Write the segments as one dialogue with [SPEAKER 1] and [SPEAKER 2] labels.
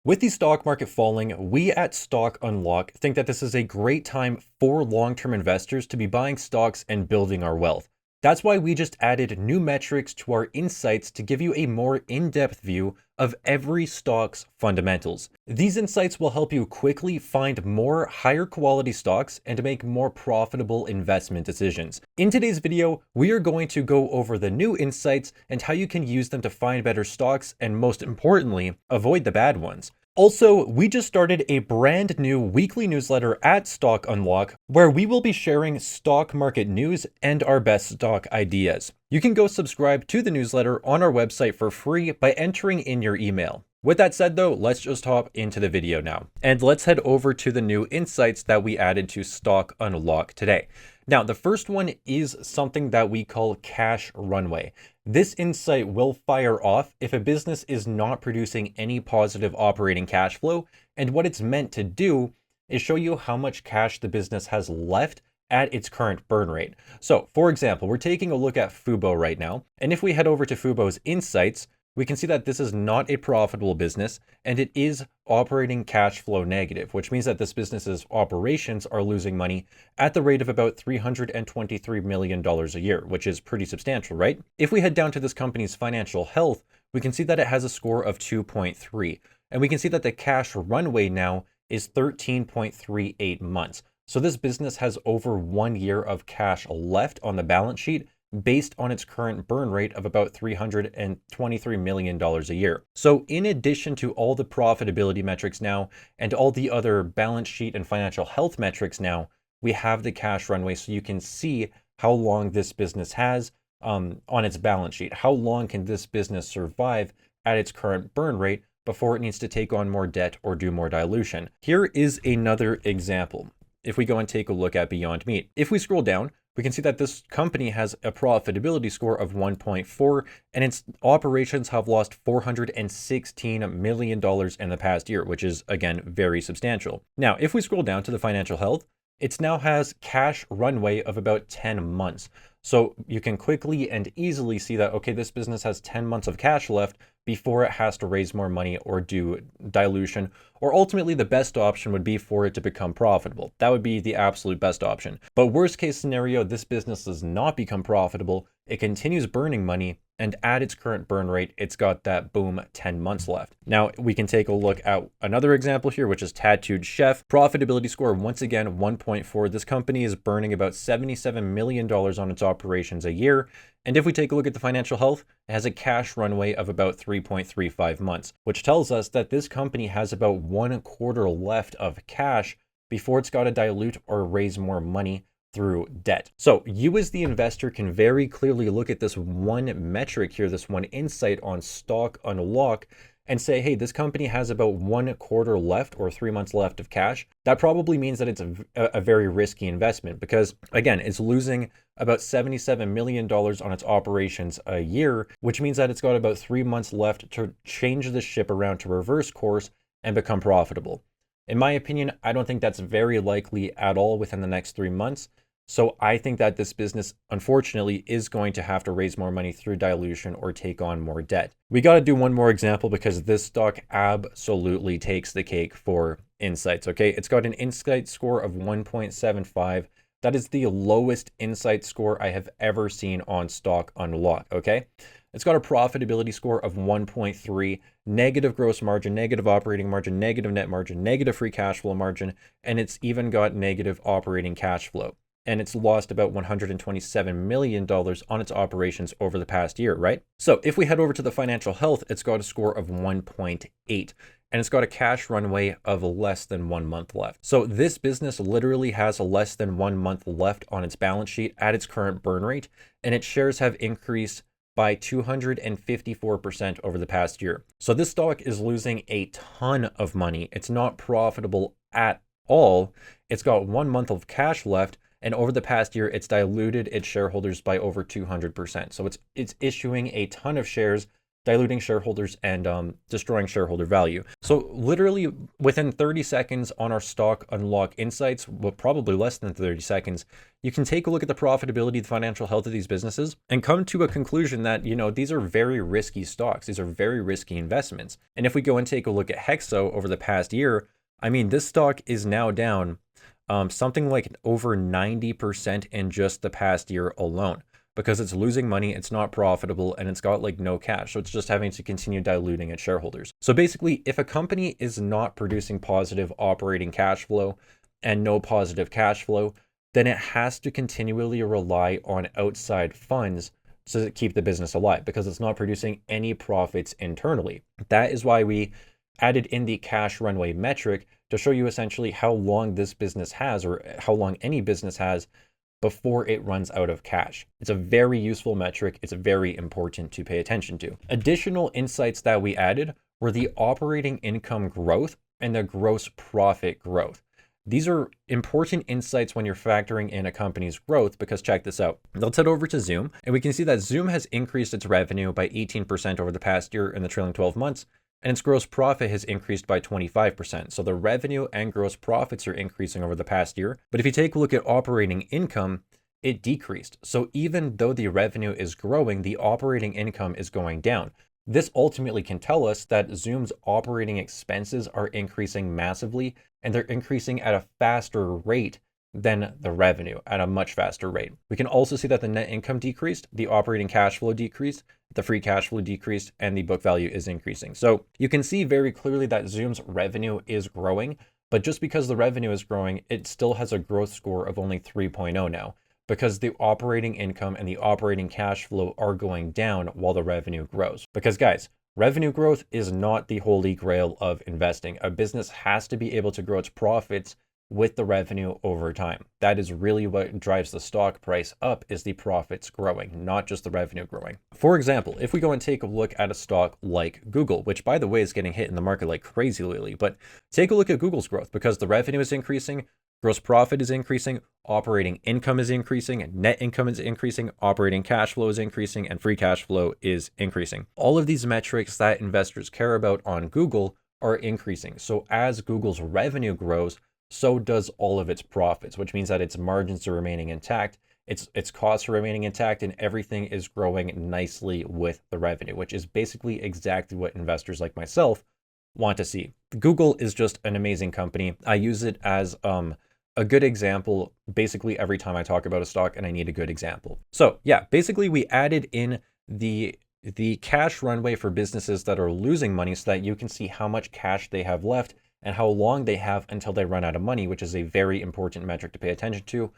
[SPEAKER 1] With the stock market falling, we at Stock Unlock think that this is a great time for long-term investors to be buying stocks and building our wealth. That's why we just added new metrics to our insights to give you a more in-depth view of every stock's fundamentals. These insights will help you quickly find more higher quality stocks and make more profitable investment decisions. In today's video, we are going to go over the new insights and how you can use them to find better stocks and, most importantly, avoid the bad ones. Also, we just started a brand new weekly newsletter at Stock Unlock where we will be sharing stock market news and our best stock ideas. You can go subscribe to the newsletter on our website for free by entering in your email. With that said though, let's just hop into the video now. And let's head over to the new insights that we added to Stock Unlock today. Now, the first one is something that we call cash runway. This insight will fire off if a business is not producing any positive operating cash flow. And what it's meant to do is show you how much cash the business has left at its current burn rate. So for example, we're taking a look at Fubo right now. And if we head over to Fubo's insights, we can see that this is not a profitable business and it is operating cash flow negative, which means that this business's operations are losing money at the rate of about $323 million a year, which is pretty substantial, right? If we head down to this company's financial health, we can see that it has a score of 2.3, and we can see that the cash runway now is 13.38 months. So this business has over 1 year of cash left on the balance sheet based on its current burn rate of about $323 million a year. So in addition to all the profitability metrics now and all the other balance sheet and financial health metrics now, we have the cash runway so you can see how long this business has on its balance sheet. How long can this business survive at its current burn rate before it needs to take on more debt or do more dilution? Here is another example. If we go and take a look at Beyond Meat, if we scroll down, we can see that this company has a profitability score of 1.4 and its operations have lost $416 million in the past year, which is again very substantial. Now, if we scroll down to the financial health, it now has cash runway of about 10 months. So you can quickly and easily see that, okay, this business has 10 months of cash left before it has to raise more money or do dilution, or ultimately the best option would be for it to become profitable. That would be the absolute best option. But worst case scenario, this business does not become profitable. It continues burning money, and at its current burn rate, it's got that boom 10 months left. Now we can take a look at another example here, which is Tattooed Chef. Profitability score, once again, 1.4. This company is burning about $77 million on its operations a year. And if we take a look at the financial health, it has a cash runway of about 3.35 months, which tells us that this company has about 1 quarter left of cash before it's got to dilute or raise more money through debt. So you as the investor can very clearly look at this one metric here, this one insight on Stock Unlock, and say, hey, this company has about 1 quarter left or 3 months left of cash. That probably means that it's a very risky investment because, again, it's losing about $77 million on its operations a year, which means that it's got about 3 months left to change the ship around to reverse course and become profitable. In my opinion, I don't think that's very likely at all within the next 3 months. So I think that this business, unfortunately, is going to have to raise more money through dilution or take on more debt. We got to do one more example because this stock absolutely takes the cake for insights, okay? It's got an insight score of 1.75. That is the lowest insight score I have ever seen on Stock Unlock, okay? It's got a profitability score of 1.3, negative gross margin, negative operating margin, negative net margin, negative free cash flow margin, and it's even got negative operating cash flow. And it's lost about $127 million on its operations over the past year, right? So if we head over to the financial health, it's got a score of 1.8, and it's got a cash runway of less than 1 month left. So this business literally has less than 1 month left on its balance sheet at its current burn rate, and its shares have increased by 254% over the past year. So this stock is losing a ton of money. It's not profitable at all. It's got 1 month of cash left, and over the past year, it's diluted its shareholders by over 200%. So it's issuing a ton of shares diluting shareholders and destroying shareholder value. So literally within 30 seconds on our stock unlock insights, well, probably less than 30 seconds, you can take a look at the profitability, the financial health of these businesses, and come to a conclusion that, you know, these are very risky stocks. These are very risky investments. And if we go and take a look at HEXO over the past year, I mean, this stock is now down something like over 90% in just the past year alone, because it's losing money, it's not profitable, and it's got like no cash. So it's just having to continue diluting its shareholders. So basically, if a company is not producing positive operating cash flow and no positive cash flow, then it has to continually rely on outside funds to keep the business alive, because it's not producing any profits internally. That is why we added in the cash runway metric to show you essentially how long this business has, or how long any business has, before it runs out of cash. It's a very useful metric. It's very important to pay attention to. Additional insights that we added were the operating income growth and the gross profit growth. These are important insights when you're factoring in a company's growth, because check this out. Let's head over to Zoom, and we can see that Zoom has increased its revenue by 18% over the past year in the trailing 12 months, and its gross profit has increased by 25%. So the revenue and gross profits are increasing over the past year. But if you take a look at operating income, it decreased. So even though the revenue is growing, the operating income is going down. This ultimately can tell us that Zoom's operating expenses are increasing massively, and they're increasing at a faster rate than the revenue, at a much faster rate. We can also see that the net income decreased, the operating cash flow decreased, the free cash flow decreased, and the book value is increasing. So you can see very clearly that Zoom's revenue is growing, but just because the revenue is growing, it still has a growth score of only 3.0 now, because the operating income and the operating cash flow are going down while the revenue grows. Because guys, revenue growth is not the holy grail of investing. A business has to be able to grow its profits with the revenue over time. That is really what drives the stock price up, is the profits growing, not just the revenue growing. For example, if we go and take a look at a stock like Google, which by the way is getting hit in the market like crazy lately, but take a look at Google's growth, because the revenue is increasing, gross profit is increasing, operating income is increasing, net income is increasing, operating cash flow is increasing, and free cash flow is increasing. All of these metrics that investors care about on Google are increasing. So as Google's revenue grows, so does all of its profits, which means that its margins are remaining intact, its costs are remaining intact, and everything is growing nicely with the revenue, which is basically exactly what investors like myself want to see. Google is just an amazing company. I use it as a good example basically every time I talk about a stock and I need a good example. So yeah, basically we added in the cash runway for businesses that are losing money, so that you can see how much cash they have left and how long they have until they run out of money, which is a very important metric to pay attention to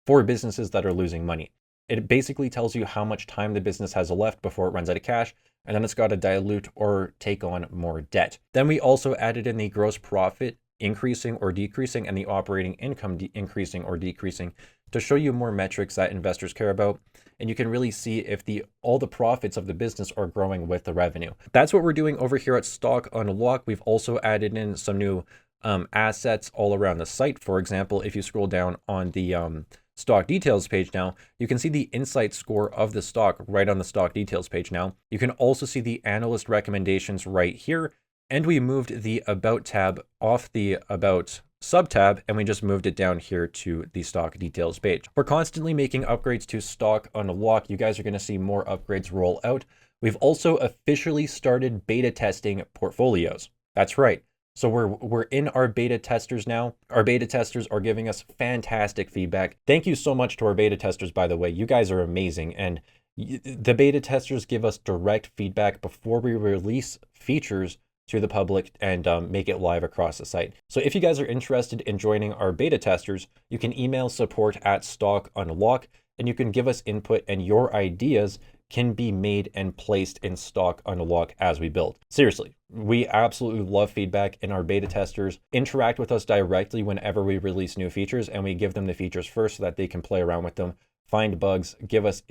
[SPEAKER 1] for businesses that are losing money. It basically tells you how much time the business has left before it runs out of cash, and then it's got to dilute or take on more debt. Then we also added in the gross profit increasing or decreasing and the operating income increasing or decreasing to show you more metrics that investors care about. And you can really see if all the profits of the business are growing with the revenue. That's what we're doing over here at Stock Unlock. We've also added in some new assets all around the site. For example, if you scroll down on the stock details page now, you can see the insight score of the stock right on the stock details page now. You can also see the analyst recommendations right here. And we moved the About tab off the About sub-tab, and we just moved it down here to the stock details page. We're constantly making upgrades to Stock Unlock. You guys are going to see more upgrades roll out. We've also officially started beta testing portfolios. That's right. So we're in our beta testers now. Our beta testers are giving us fantastic feedback. Thank you so much to our beta testers, by the way. You guys are amazing. And the beta testers give us direct feedback before we release features to the public and make it live across the site. So if you guys are interested in joining our beta testers, you can email support@Stock Unlock, and you can give us input, and your ideas can be made and placed in Stock Unlock as we build. Seriously, we absolutely love feedback, and our beta testers interact with us directly whenever we release new features, and we give them the features first so that they can play around with them, find bugs, give us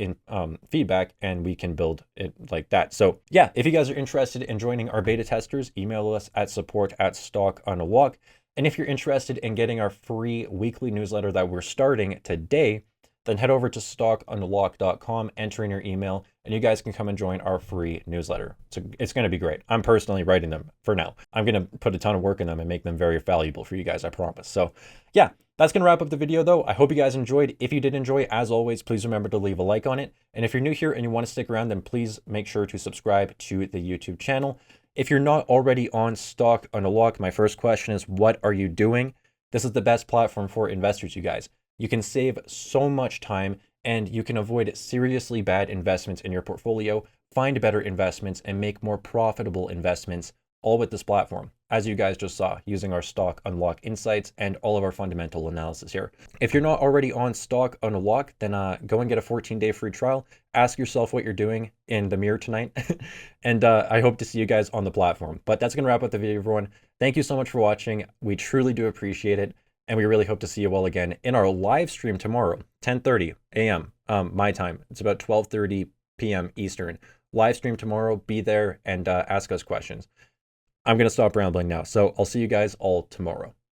[SPEAKER 1] feedback, and we can build it like that. So yeah, if you guys are interested in joining our beta testers, email us at support@Stock Unlock. And if you're interested in getting our free weekly newsletter that we're starting today, then head over to stockunlock.com, enter in your email, and you guys can come and join our free newsletter. So it's going to be great. I'm personally writing them for now. I'm going to put a ton of work in them and make them very valuable for you guys, I promise. So yeah, that's going to wrap up the video though. I hope you guys enjoyed. If you did enjoy, as always, please remember to leave a like on it. And if you're new here and you want to stick around, then please make sure to subscribe to the YouTube channel. If you're not already on Stock Unlock, my first question is, what are you doing? This is the best platform for investors, you guys. You can save so much time and you can avoid seriously bad investments in your portfolio, find better investments, and make more profitable investments, all with this platform, as you guys just saw, using our Stock Unlock insights and all of our fundamental analysis here. If you're not already on Stock Unlock, then go and get a 14-day free trial. Ask yourself what you're doing in the mirror tonight. And I hope to see you guys on the platform. But that's going to wrap up the video, everyone. Thank you so much for watching. We truly do appreciate it. And we really hope to see you all again in our live stream tomorrow, 10:30 a.m. My time. It's about 12:30 p.m. Eastern. Live stream tomorrow. Be there and ask us questions. I'm going to stop rambling now. So I'll see you guys all tomorrow.